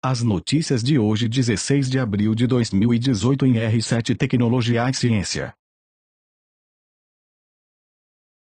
As notícias de hoje, 16 de abril de 2018, em R7 Tecnologia e Ciência.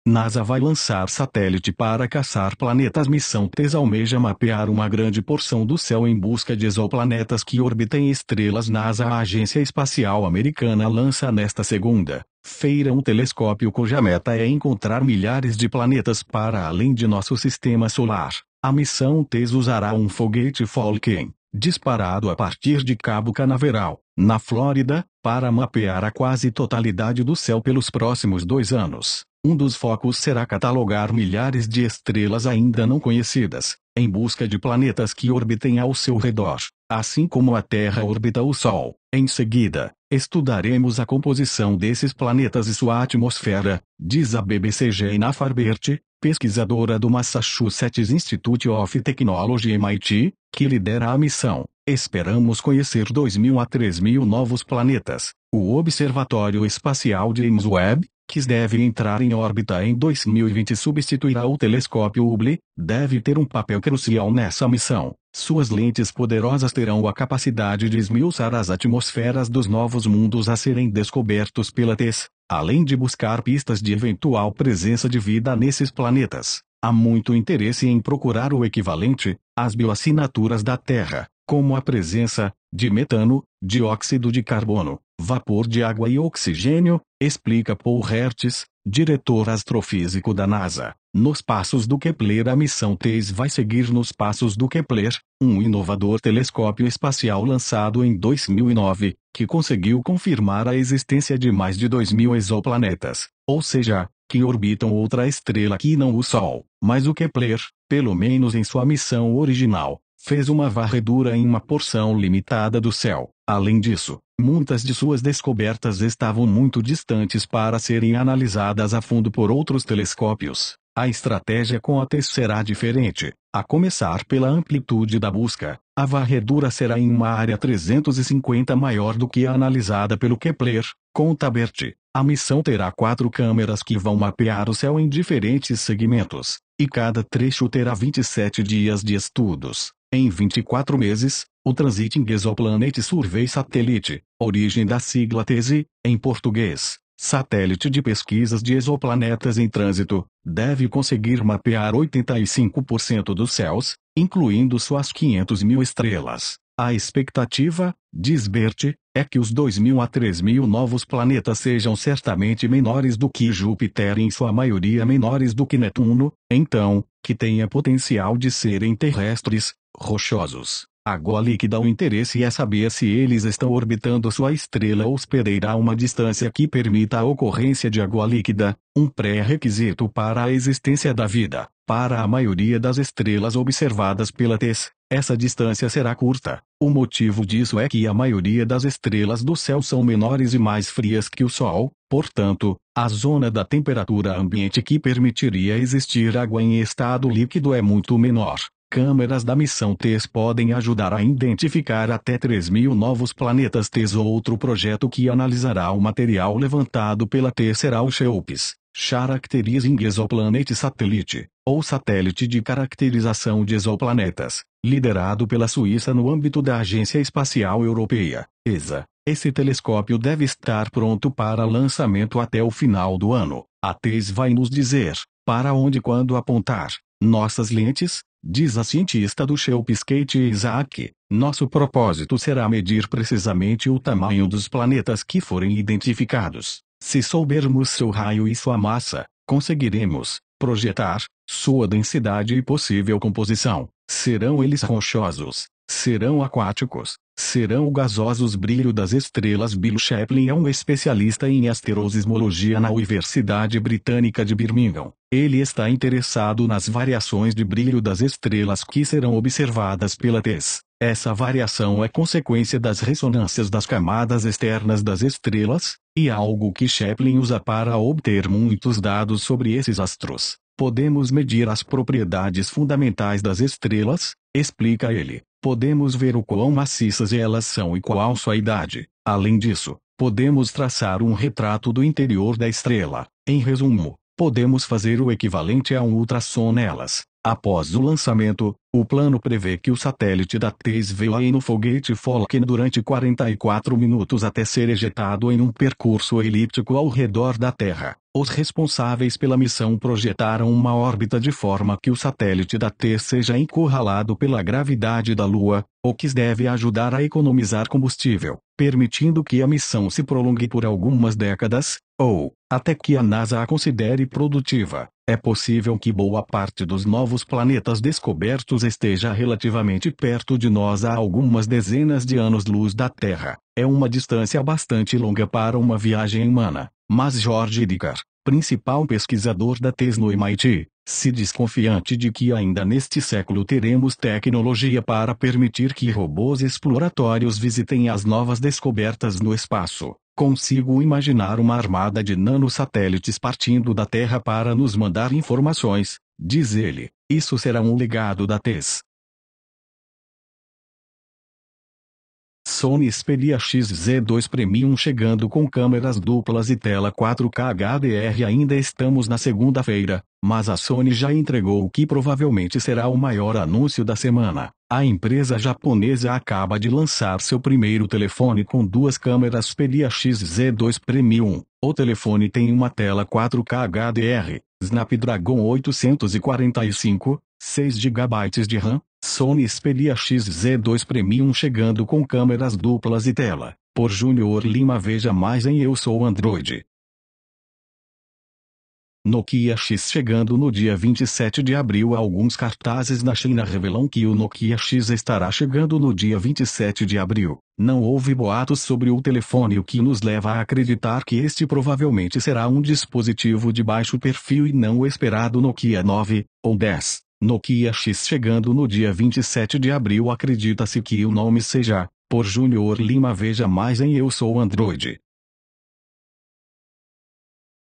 NASA vai lançar satélite para caçar planetas. Missão TESS almeja mapear uma grande porção do céu em busca de exoplanetas que orbitem estrelas. NASA, a Agência Espacial Americana, lança nesta segunda-feira um telescópio cuja meta é encontrar milhares de planetas para além de nosso sistema solar. A missão TESS usará um foguete Falcon, disparado a partir de Cabo Canaveral, na Flórida, para mapear a quase totalidade do céu pelos próximos 2 anos. Um dos focos será catalogar milhares de estrelas ainda não conhecidas, em busca de planetas que orbitem ao seu redor, assim como a Terra orbita o Sol. Em seguida, estudaremos a composição desses planetas e sua atmosfera, diz a BBC. Jayna Farbert, pesquisadora do Massachusetts Institute of Technology (MIT), que lidera a missão. Esperamos conhecer 2.000 a 3.000 novos planetas. O Observatório Espacial James Webb, que deve entrar em órbita em 2020 e substituirá o telescópio Hubble, deve ter um papel crucial nessa missão. Suas lentes poderosas terão a capacidade de esmiuçar as atmosferas dos novos mundos a serem descobertos pela TESS, além de buscar pistas de eventual presença de vida nesses planetas. Há muito interesse em procurar o equivalente às bioassinaturas da Terra, como a presença de metano, dióxido de carbono, vapor de água e oxigênio, explica Paul Hertz, diretor astrofísico da NASA. Nos passos do Kepler, a missão TESS vai seguir nos passos do Kepler, um inovador telescópio espacial lançado em 2009, que conseguiu confirmar a existência de mais de 2.000 exoplanetas, ou seja, que orbitam outra estrela que não o Sol. Mas o Kepler, pelo menos em sua missão original, fez uma varredura em uma porção limitada do céu. Além disso, muitas de suas descobertas estavam muito distantes para serem analisadas a fundo por outros telescópios. A estratégia com a TESS será diferente. A começar pela amplitude da busca, a varredura será em uma área 350 maior do que a analisada pelo Kepler, conta Bert. A missão terá 4 câmeras que vão mapear o céu em diferentes segmentos, e cada trecho terá 27 dias de estudos. Em 24 meses, o Transiting Exoplanet Survey Satellite, origem da sigla TESS, em português, Satélite de Pesquisas de Exoplanetas em Trânsito, deve conseguir mapear 85% dos céus, incluindo suas 500.000 estrelas. A expectativa, diz Bert, é que os 2.000 a 3.000 novos planetas sejam certamente menores do que Júpiter e em sua maioria menores do que Netuno, então, que tenha potencial de serem terrestres, rochosos. Água líquida. O interesse é saber se eles estão orbitando sua estrela hospedeira a uma distância que permita a ocorrência de água líquida, um pré-requisito para a existência da vida. Para a maioria das estrelas observadas pela TESS, essa distância será curta. O motivo disso é que a maioria das estrelas do céu são menores e mais frias que o Sol, portanto, a zona da temperatura ambiente que permitiria existir água em estado líquido é muito menor. Câmeras da missão TESS podem ajudar a identificar até 3.000 novos planetas. TESS. Outro projeto que analisará o material levantado pela TESS será o CHEOPS, Characterizing Exoplanet Satellite, ou Satélite de Caracterização de Exoplanetas, liderado pela Suíça no âmbito da Agência Espacial Europeia, ESA. Esse telescópio deve estar pronto para lançamento até o final do ano. A TESS vai nos dizer para onde e quando apontar nossas lentes, diz a cientista do CHEOPS Kate Isaac. Nosso propósito será medir precisamente o tamanho dos planetas que forem identificados. Se soubermos seu raio e sua massa, conseguiremos projetar sua densidade e possível composição. Serão eles rochosos? Serão aquáticos? Serão gasosos? Brilho das estrelas. Bill Chaplin é um especialista em asterosismologia na Universidade Britânica de Birmingham. Ele está interessado nas variações de brilho das estrelas que serão observadas pela TESS. Essa variação é consequência das ressonâncias das camadas externas das estrelas, e algo que Chaplin usa para obter muitos dados sobre esses astros. Podemos medir as propriedades fundamentais das estrelas, explica ele. Podemos ver o quão maciças elas são e qual sua idade. Além disso, podemos traçar um retrato do interior da estrela. Em resumo, podemos fazer o equivalente a um ultrassom nelas. Após o lançamento, o plano prevê que o satélite da TESS voe no foguete Falcon durante 44 minutos até ser ejetado em um percurso elíptico ao redor da Terra. Os responsáveis pela missão projetaram uma órbita de forma que o satélite da TESS seja encurralado pela gravidade da Lua, o que deve ajudar a economizar combustível, permitindo que a missão se prolongue por algumas décadas, ou até que a NASA a considere produtiva. É possível que boa parte dos novos planetas descobertos esteja relativamente perto de nós a algumas dezenas de anos-luz da Terra. É uma distância bastante longa para uma viagem humana, mas George Dicker, principal pesquisador da TESS no MIT, se diz confiante de que ainda neste século teremos tecnologia para permitir que robôs exploratórios visitem as novas descobertas no espaço. Consigo imaginar uma armada de nanosatélites partindo da Terra para nos mandar informações, diz ele. Isso será um legado da TESS. Sony Xperia XZ2 Premium chegando com câmeras duplas e tela 4K HDR. Ainda estamos na segunda-feira, mas a Sony já entregou o que provavelmente será o maior anúncio da semana. A empresa japonesa acaba de lançar seu primeiro telefone com duas câmeras Xperia XZ2 Premium. O telefone tem uma tela 4K HDR, Snapdragon 845, 6 GB de RAM. Sony Xperia XZ2 Premium chegando com câmeras duplas e tela. Por Júnior Lima. Veja mais em Eu Sou Android. Nokia X chegando no dia 27 de abril. Alguns cartazes na China revelam que o Nokia X estará chegando no dia 27 de abril. Não houve boatos sobre o telefone, o que nos leva a acreditar que este provavelmente será um dispositivo de baixo perfil e não o esperado Nokia 9 ou 10. Nokia X chegando no dia 27 de abril. Acredita-se que o nome seja Por Júnior Lima. Veja mais em Eu Sou Android.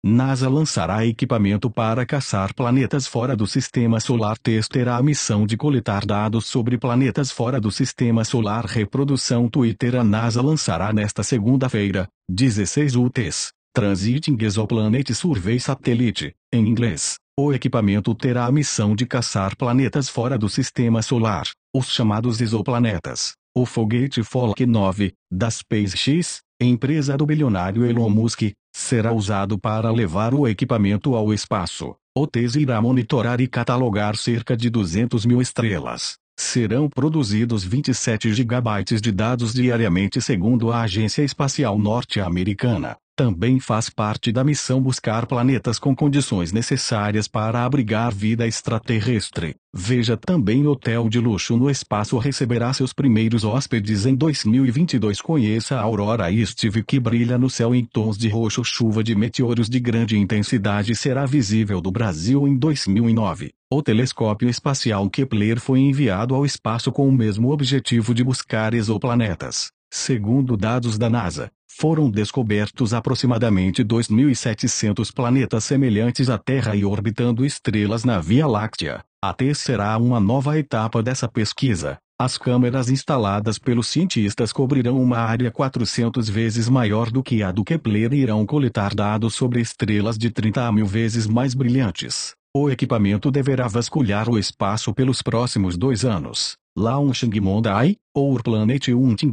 NASA lançará equipamento para caçar planetas fora do Sistema Solar. TESS terá a missão de coletar dados sobre planetas fora do Sistema Solar. Reprodução Twitter. A NASA lançará nesta segunda-feira, 16 o TESS Transiting Exoplanet Survey Satellite, em inglês. O equipamento terá a missão de caçar planetas fora do Sistema Solar, os chamados exoplanetas. O foguete Falcon 9, da SpaceX, empresa do bilionário Elon Musk, será usado para levar o equipamento ao espaço. O TESS irá monitorar e catalogar cerca de 200 mil estrelas. Serão produzidos 27 GB de dados diariamente, segundo a Agência Espacial Norte-Americana. Também faz parte da missão buscar planetas com condições necessárias para abrigar vida extraterrestre. Veja também: hotel de luxo no espaço receberá seus primeiros hóspedes em 2022. Conheça a aurora Steve, que brilha no céu em tons de roxo. Chuva de meteoros de grande intensidade será visível do Brasil em 2009. O telescópio espacial Kepler foi enviado ao espaço com o mesmo objetivo de buscar exoplanetas. Segundo dados da NASA, foram descobertos aproximadamente 2.700 planetas semelhantes à Terra e orbitando estrelas na Via Láctea. A TESS será uma nova etapa dessa pesquisa. As câmeras instaladas pelos cientistas cobrirão uma área 400 vezes maior do que a do Kepler e irão coletar dados sobre estrelas de 30 mil vezes mais brilhantes. O equipamento deverá vasculhar o espaço pelos próximos 2 anos. Launching Monday, or Planet Hunting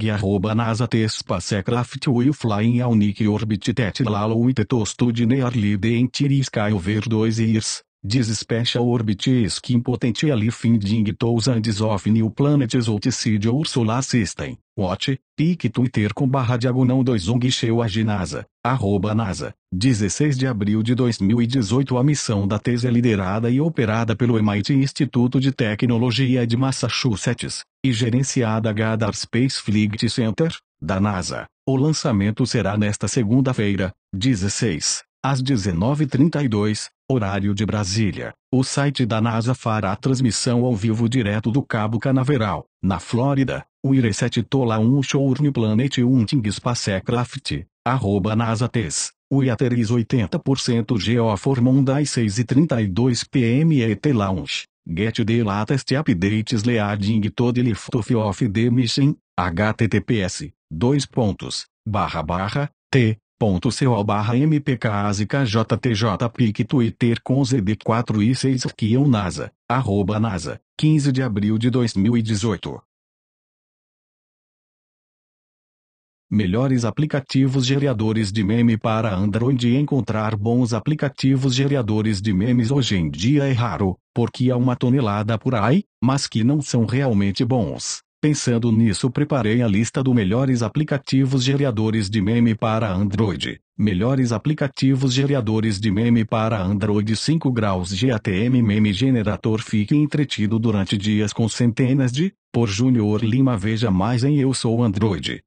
@NASA TESS Spacecraft will fly in a unique orbit that allow it to study nearly the entire sky over 2 years. This special orbit is potentially finding thousands of new planets outside our solar system. Watch, pique Twitter.com/2ongsheuag NASA, @NASA. 16 de abril de 2018. A missão da TESS é liderada e operada pelo MIT Instituto de Tecnologia de Massachusetts, e gerenciada Goddard Space Flight Center, da NASA. O lançamento será nesta segunda-feira, 16, às 19h32, horário de Brasília. O site da NASA fará transmissão ao vivo direto do Cabo Canaveral, na Flórida. O IRESET TOLA1 Show New Planet Hunting Spacecraft, @NASA TESS. O IATERIS 80% GO for Monday 6h32 p.m. ET Launch. Get the latest updates leading to the liftoff of the mission. https://t Pic Twitter com ZD4 e 6 NASA, @NASA, 15 de abril de 2018. Melhores aplicativos geradores de meme para Android. Encontrar bons aplicativos geradores de memes hoje em dia é raro, porque há uma tonelada por aí, mas que não são realmente bons. Pensando nisso, preparei a lista dos melhores aplicativos geradores de meme para Android. Melhores aplicativos geradores de meme para Android. 5 graus GATM Meme Generator. Fique entretido durante dias com centenas de, por Júnior Lima. Veja mais em Eu Sou Android.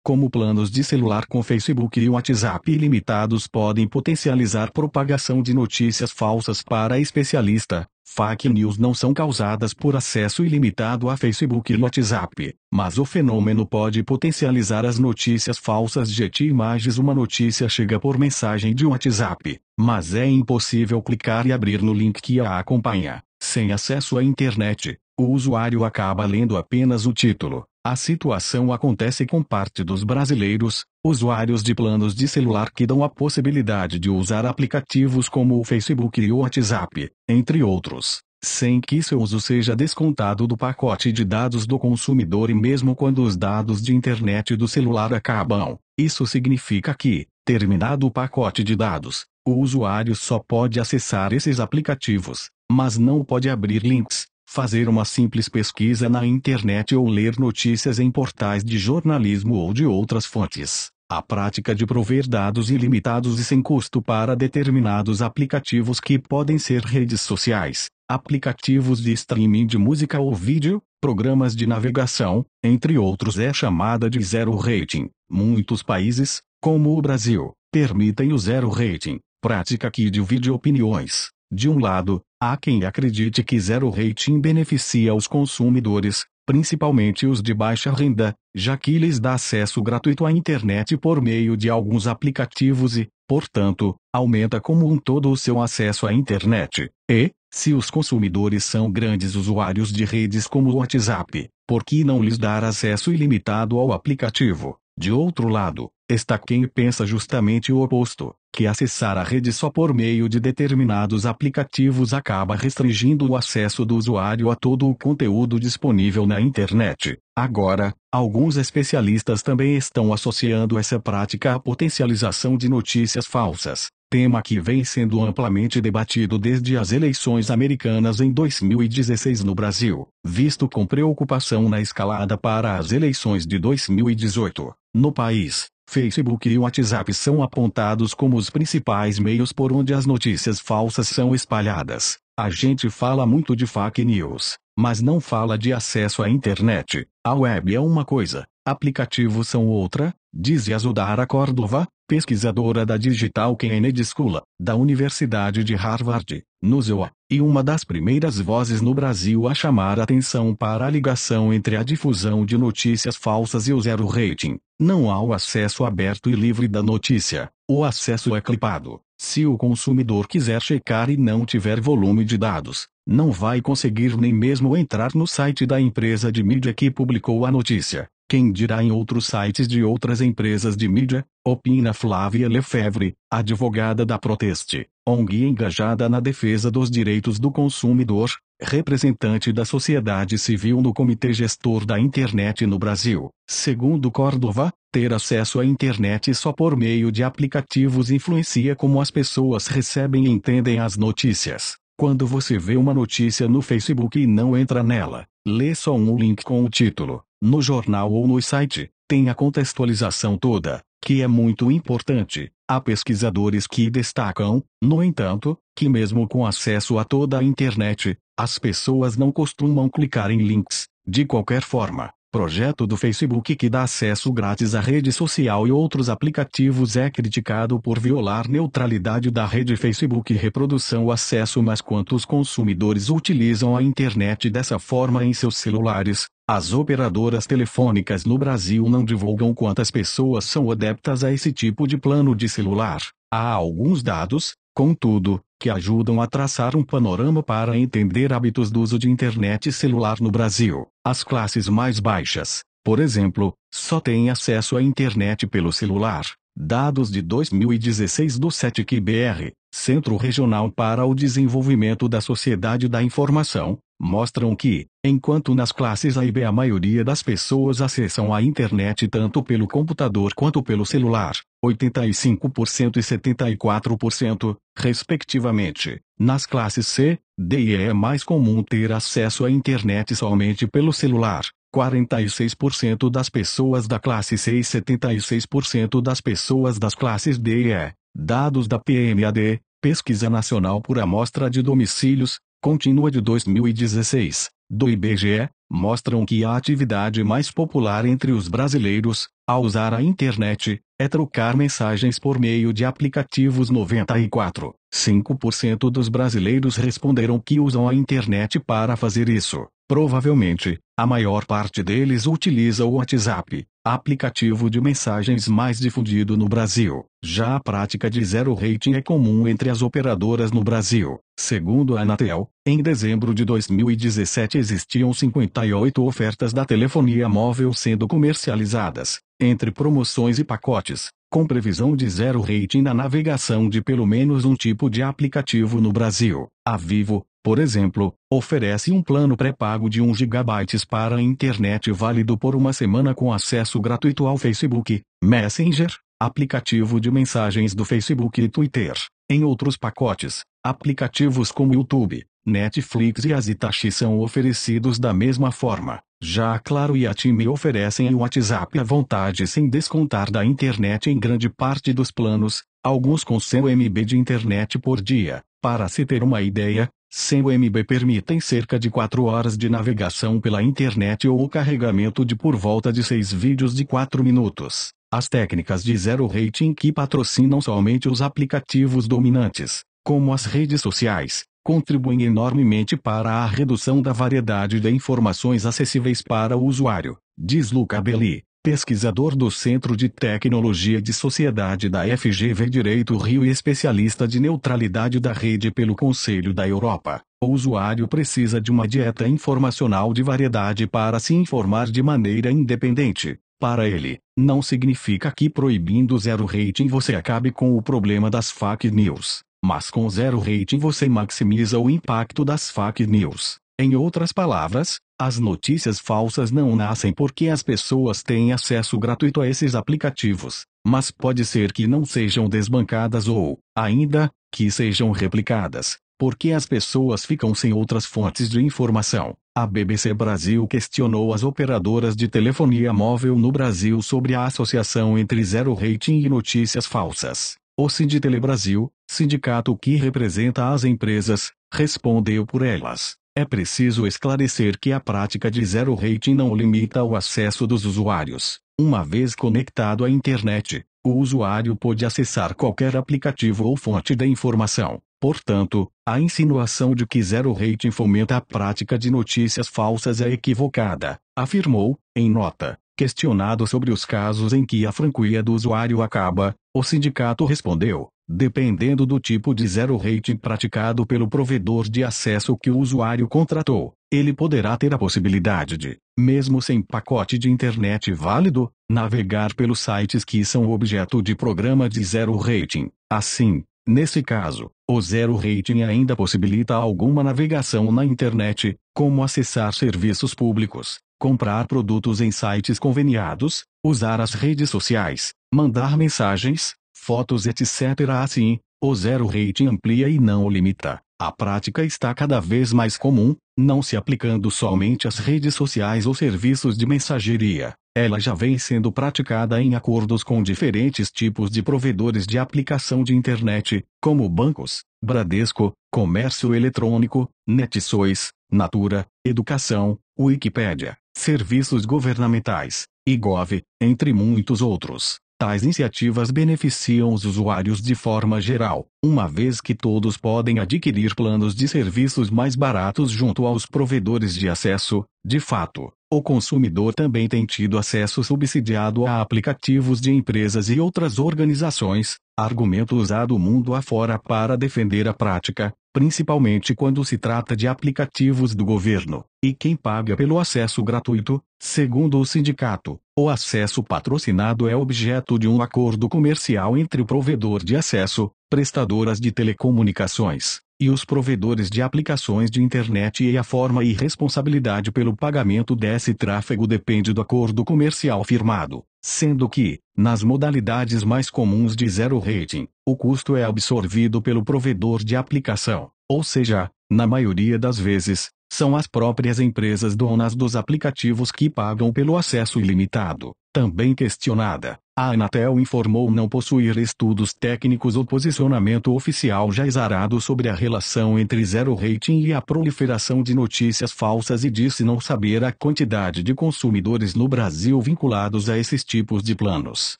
Como planos de celular com Facebook e WhatsApp ilimitados podem potencializar propagação de notícias falsas. Para especialista, fake news não são causadas por acesso ilimitado a Facebook e WhatsApp, mas o fenômeno pode potencializar as notícias falsas. GT Imagens. Uma notícia chega por mensagem de WhatsApp, mas é impossível clicar e abrir no link que a acompanha. Sem acesso à internet, o usuário acaba lendo apenas o título. A situação acontece com parte dos brasileiros, usuários de planos de celular que dão a possibilidade de usar aplicativos como o Facebook e o WhatsApp, entre outros, sem que seu uso seja descontado do pacote de dados do consumidor. E mesmo quando os dados de internet do celular acabam, isso significa que, terminado o pacote de dados, o usuário só pode acessar esses aplicativos, mas não pode abrir links, fazer uma simples pesquisa na internet ou ler notícias em portais de jornalismo ou de outras fontes. A prática de prover dados ilimitados e sem custo para determinados aplicativos, que podem ser redes sociais, aplicativos de streaming de música ou vídeo, programas de navegação, entre outros, é chamada de zero rating. Muitos países, como o Brasil, permitem o zero rating, prática que divide opiniões. De um lado, há quem acredite que zero rating beneficia os consumidores, principalmente os de baixa renda, já que lhes dá acesso gratuito à internet por meio de alguns aplicativos e, portanto, aumenta como um todo o seu acesso à internet. E, se os consumidores são grandes usuários de redes como o WhatsApp, por que não lhes dar acesso ilimitado ao aplicativo? De outro lado, está quem pensa justamente o oposto, que acessar a rede só por meio de determinados aplicativos acaba restringindo o acesso do usuário a todo o conteúdo disponível na internet. Agora, alguns especialistas também estão associando essa prática à potencialização de notícias falsas, tema que vem sendo amplamente debatido desde as eleições americanas em 2016 no Brasil, visto com preocupação na escalada para as eleições de 2018. No país, Facebook e WhatsApp são apontados como os principais meios por onde as notícias falsas são espalhadas. A gente fala muito de fake news, mas não fala de acesso à internet. A web é uma coisa, aplicativos são outra, diz Yasudara Córdova, pesquisadora da Digital Kennedy School, da Universidade de Harvard, no USA, e uma das primeiras vozes no Brasil a chamar atenção para a ligação entre a difusão de notícias falsas e o zero rating. Não há o acesso aberto e livre da notícia, o acesso é clipado. Se o consumidor quiser checar e não tiver volume de dados, não vai conseguir nem mesmo entrar no site da empresa de mídia que publicou a notícia. Quem dirá em outros sites de outras empresas de mídia? Opina Flávia Lefebvre, advogada da Proteste, ONG engajada na defesa dos direitos do consumidor, representante da sociedade civil no Comitê Gestor da Internet no Brasil. Segundo Córdova, ter acesso à internet só por meio de aplicativos influencia como as pessoas recebem e entendem as notícias. Quando você vê uma notícia no Facebook e não entra nela, lê só um link com o título, no jornal ou no site, tem a contextualização toda, que é muito importante. Há pesquisadores que destacam, no entanto, que mesmo com acesso a toda a internet, as pessoas não costumam clicar em links, de qualquer forma. Projeto do Facebook que dá acesso grátis à rede social e outros aplicativos é criticado por violar neutralidade da rede Facebook e reprodução. O acesso. Mas quantos consumidores utilizam a internet dessa forma em seus celulares? As operadoras telefônicas no Brasil não divulgam quantas pessoas são adeptas a esse tipo de plano de celular. Há alguns dados, contudo, que ajudam a traçar um panorama para entender hábitos do uso de internet celular no Brasil. As classes mais baixas, por exemplo, só têm acesso à internet pelo celular. Dados de 2016 do CETIC-BR, Centro Regional para o Desenvolvimento da Sociedade da Informação, mostram que, enquanto nas classes A e B a maioria das pessoas acessam a internet tanto pelo computador quanto pelo celular, 85% e 74%, respectivamente, nas classes C, D e E é mais comum ter acesso à internet somente pelo celular. 46% das pessoas da classe C e 76% das pessoas das classes D e E. Dados da PMAD, Pesquisa Nacional por Amostra de Domicílios, contínua de 2016, do IBGE, mostram que a atividade mais popular entre os brasileiros, ao usar a internet, é trocar mensagens por meio de aplicativos. 94,5% dos brasileiros responderam que usam a internet para fazer isso. Provavelmente, a maior parte deles utiliza o WhatsApp, aplicativo de mensagens mais difundido no Brasil. Já a prática de zero rating é comum entre as operadoras no Brasil. Segundo a Anatel, em dezembro de 2017 existiam 58 ofertas da telefonia móvel sendo comercializadas, entre promoções e pacotes, com previsão de zero rating na navegação de pelo menos um tipo de aplicativo no Brasil. A Vivo, por exemplo, oferece um plano pré-pago de 1 GB para a internet válido por uma semana com acesso gratuito ao Facebook, Messenger, aplicativo de mensagens do Facebook e Twitter. Em outros pacotes, aplicativos como YouTube, Netflix e Azitachi são oferecidos da mesma forma. Já a Claro e a TIM oferecem o WhatsApp à vontade sem descontar da internet em grande parte dos planos, alguns com 100 MB de internet por dia. Para se ter uma ideia, 100 MB permitem cerca de 4 horas de navegação pela internet ou o carregamento de por volta de 6 vídeos de 4 minutos. As técnicas de zero rating que patrocinam somente os aplicativos dominantes, como as redes sociais, contribuem enormemente para a redução da variedade de informações acessíveis para o usuário, diz Luca Belli, pesquisador do Centro de Tecnologia de Sociedade da FGV Direito Rio e especialista de neutralidade da rede pelo Conselho da Europa. O usuário precisa de uma dieta informacional de variedade para se informar de maneira independente. Para ele, não significa que proibindo zero rating você acabe com o problema das fake news, mas com zero rating você maximiza o impacto das fake news. Em outras palavras, as notícias falsas não nascem porque as pessoas têm acesso gratuito a esses aplicativos, mas pode ser que não sejam desbancadas ou, ainda, que sejam replicadas, porque as pessoas ficam sem outras fontes de informação. A BBC Brasil questionou as operadoras de telefonia móvel no Brasil sobre a associação entre zero rating e notícias falsas. O Sinditele Brasil, sindicato que representa as empresas, respondeu por elas. É preciso esclarecer que a prática de zero rating não limita o acesso dos usuários. Uma vez conectado à internet, o usuário pode acessar qualquer aplicativo ou fonte de informação. Portanto, a insinuação de que zero rating fomenta a prática de notícias falsas é equivocada, afirmou, em nota. Questionado sobre os casos em que a franquia do usuário acaba, o sindicato respondeu: dependendo do tipo de zero rating praticado pelo provedor de acesso que o usuário contratou, ele poderá ter a possibilidade de, mesmo sem pacote de internet válido, navegar pelos sites que são objeto de programa de zero rating. Assim, nesse caso, o zero rating ainda possibilita alguma navegação na internet, como acessar serviços públicos, comprar produtos em sites conveniados, usar as redes sociais, mandar mensagens, fotos etc. Assim, o zero rating amplia e não o limita. A prática está cada vez mais comum, não se aplicando somente às redes sociais ou serviços de mensageria. Ela já vem sendo praticada em acordos com diferentes tipos de provedores de aplicação de internet, como bancos, Bradesco, Comércio Eletrônico, NetSois, Natura, Educação, Wikipédia, serviços governamentais, e.gov, entre muitos outros. Tais iniciativas beneficiam os usuários de forma geral. uma vez que todos podem adquirir planos de serviços mais baratos junto aos provedores de acesso. De fato, o consumidor também tem tido acesso subsidiado a aplicativos de empresas e outras organizações, argumento usado mundo afora para defender a prática, principalmente quando se trata de aplicativos do governo. E quem paga pelo acesso gratuito? Segundo o sindicato, o acesso patrocinado é objeto de um acordo comercial entre o provedor de acesso, prestadoras de telecomunicações, e os provedores de aplicações de internet, e a forma e responsabilidade pelo pagamento desse tráfego depende do acordo comercial firmado, sendo que, nas modalidades mais comuns de zero rating, o custo é absorvido pelo provedor de aplicação, ou seja, na maioria das vezes, são as próprias empresas donas dos aplicativos que pagam pelo acesso ilimitado. Também questionada, a Anatel informou não possuir estudos técnicos ou posicionamento oficial já exarado sobre a relação entre zero rating e a proliferação de notícias falsas, e disse não saber a quantidade de consumidores no Brasil vinculados a esses tipos de planos.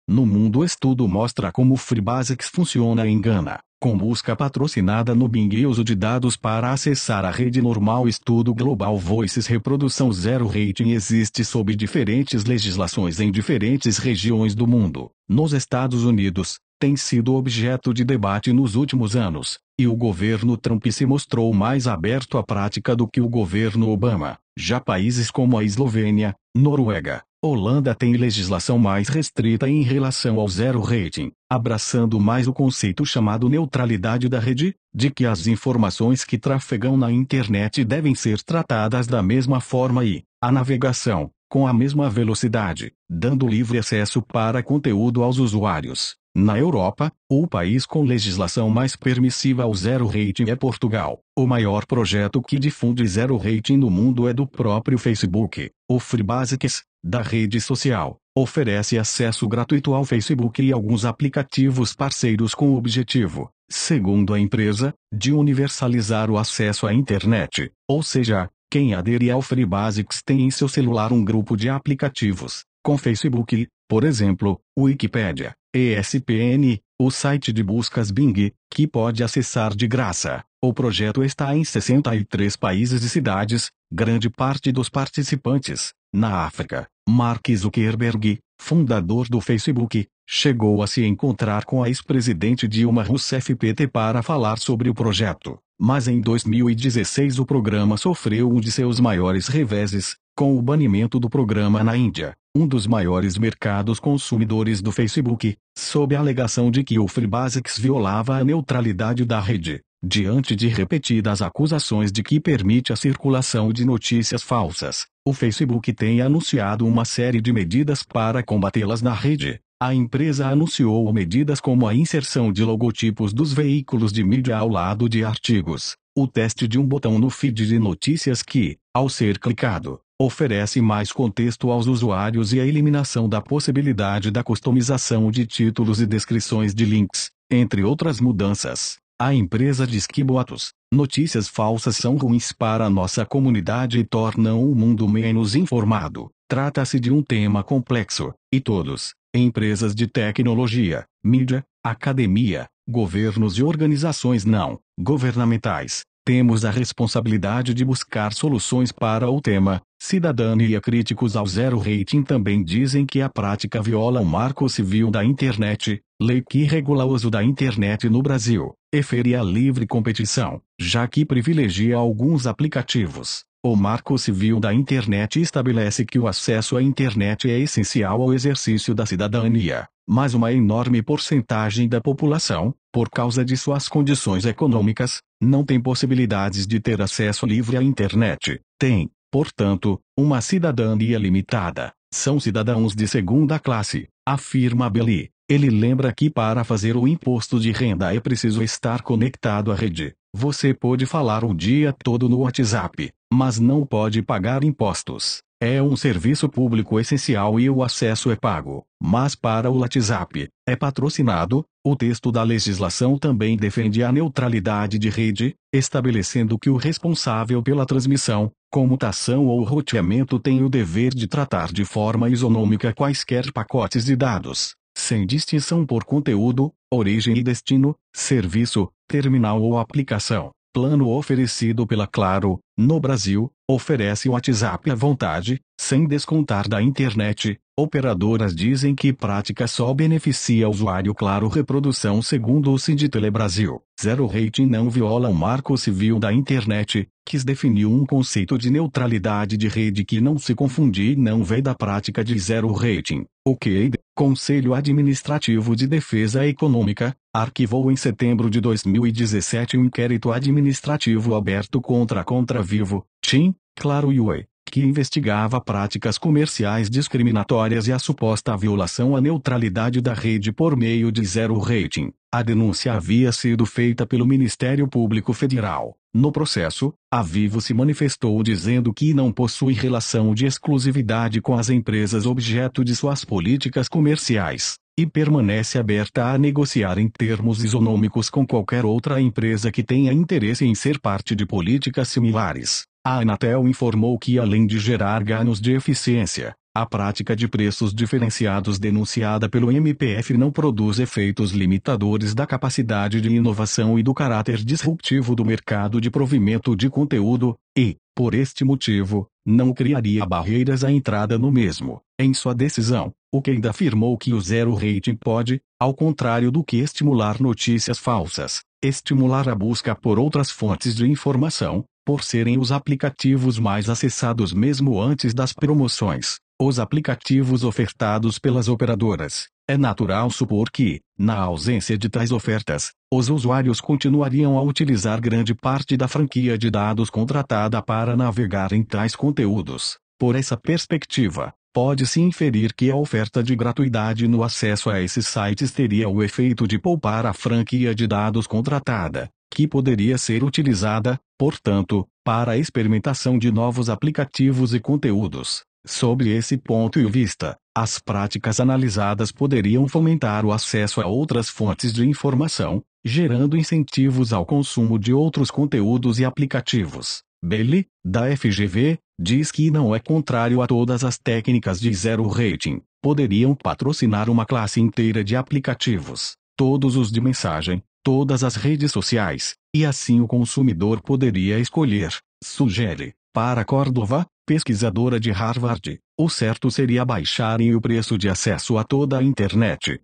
No mundo, o estudo mostra como o Free Basics funciona em Gana, com busca patrocinada no Bing e uso de dados para acessar a rede normal. Estudo Global Voices. Reprodução zero rating existe sob diferentes legislações em diferentes regiões do mundo. Nos Estados Unidos, tem sido objeto de debate nos últimos anos, e o governo Trump se mostrou mais aberto à prática do que o governo Obama. Já países como a Eslovênia, Noruega, Holanda têm legislação mais restrita em relação ao zero rating, abraçando mais o conceito chamado neutralidade da rede, de que as informações que trafegam na internet devem ser tratadas da mesma forma e a navegação, com a mesma velocidade, dando livre acesso para conteúdo aos usuários. Na Europa, o país com legislação mais permissiva ao zero rating é Portugal. O maior projeto que difunde zero rating no mundo é do próprio Facebook. O Free Basics, da rede social, oferece acesso gratuito ao Facebook e alguns aplicativos parceiros com o objetivo, segundo a empresa, de universalizar o acesso à internet. Ou seja, quem adere ao Free Basics tem em seu celular um grupo de aplicativos, com Facebook, por exemplo, Wikipedia, ESPN, o site de buscas Bing, que pode acessar de graça. O projeto está em 63 países e cidades, grande parte dos participantes, na África. Mark Zuckerberg, fundador do Facebook, chegou a se encontrar com a ex-presidente Dilma Rousseff PT para falar sobre o projeto. Mas em 2016 o programa sofreu um de seus maiores reveses, com o banimento do programa na Índia, um dos maiores mercados consumidores do Facebook, sob a alegação de que o Free Basics violava a neutralidade da rede. Diante de repetidas acusações de que permite a circulação de notícias falsas, o Facebook tem anunciado uma série de medidas para combatê-las na rede. A empresa anunciou medidas como a inserção de logotipos dos veículos de mídia ao lado de artigos, o teste de um botão no feed de notícias que, ao ser clicado, oferece mais contexto aos usuários, e a eliminação da possibilidade da customização de títulos e descrições de links, entre outras mudanças. A empresa diz que boatos, notícias falsas são ruins para a nossa comunidade e tornam o mundo menos informado. Trata-se de um tema complexo, e todos, empresas de tecnologia, mídia, academia, governos e organizações não governamentais, temos a responsabilidade de buscar soluções para o tema. Cidadania. Críticos ao zero rating também dizem que a prática viola o Marco Civil da Internet, lei que regula o uso da internet no Brasil, e fere a livre competição, já que privilegia alguns aplicativos. O Marco Civil da Internet estabelece que o acesso à internet é essencial ao exercício da cidadania, mas uma enorme porcentagem da população, por causa de suas condições econômicas, não tem possibilidades de ter acesso livre à internet. Tem, portanto, uma cidadania limitada. São cidadãos de segunda classe, afirma Belli. Ele lembra que para fazer o imposto de renda é preciso estar conectado à rede. Você pode falar o dia todo no WhatsApp, mas não pode pagar impostos. É um serviço público essencial e o acesso é pago. Mas para o WhatsApp, é patrocinado. O texto da legislação também defende a neutralidade de rede, estabelecendo que o responsável pela transmissão, comutação ou roteamento tem o dever de tratar de forma isonômica quaisquer pacotes de dados, sem distinção por conteúdo, origem e destino, serviço, terminal ou aplicação. Plano oferecido pela Claro, no Brasil, oferece o WhatsApp à vontade, sem descontar da internet. Operadoras dizem que prática só beneficia usuário. Claro. Reprodução segundo o Sinditele Brasil. Zero Rating não viola o Marco Civil da Internet, que definiu um conceito de neutralidade de rede que não se confunde e não vem da prática de Zero Rating. O CADE, Conselho Administrativo de Defesa Econômica, arquivou em setembro de 2017 um inquérito administrativo aberto contra Vivo, TIM, Claro e Oi, que investigava práticas comerciais discriminatórias e a suposta violação à neutralidade da rede por meio de Zero Rating. A denúncia havia sido feita pelo Ministério Público Federal. No processo, a Vivo se manifestou dizendo que não possui relação de exclusividade com as empresas objeto de suas políticas comerciais, e permanece aberta a negociar em termos isonômicos com qualquer outra empresa que tenha interesse em ser parte de políticas similares. A Anatel informou que, além de gerar ganhos de eficiência, a prática de preços diferenciados denunciada pelo MPF não produz efeitos limitadores da capacidade de inovação e do caráter disruptivo do mercado de provimento de conteúdo, e, por este motivo, não criaria barreiras à entrada no mesmo. Em sua decisão, o CADE afirmou que o Zero Rating pode, ao contrário do que estimular notícias falsas, estimular a busca por outras fontes de informação, por serem os aplicativos mais acessados mesmo antes das promoções. Os aplicativos ofertados pelas operadoras. É natural supor que, na ausência de tais ofertas, os usuários continuariam a utilizar grande parte da franquia de dados contratada para navegar em tais conteúdos. Por essa perspectiva, pode-se inferir que a oferta de gratuidade no acesso a esses sites teria o efeito de poupar a franquia de dados contratada, que poderia ser utilizada, portanto, para a experimentação de novos aplicativos e conteúdos. Sob esse ponto de vista, as práticas analisadas poderiam fomentar o acesso a outras fontes de informação, gerando incentivos ao consumo de outros conteúdos e aplicativos. Bailey, da FGV, diz que não é contrário a todas as técnicas de Zero Rating. Poderiam patrocinar uma classe inteira de aplicativos, todos os de mensagem, todas as redes sociais, e assim o consumidor poderia escolher, sugere. Para Córdova, pesquisadora de Harvard, o certo seria baixarem o preço de acesso a toda a internet.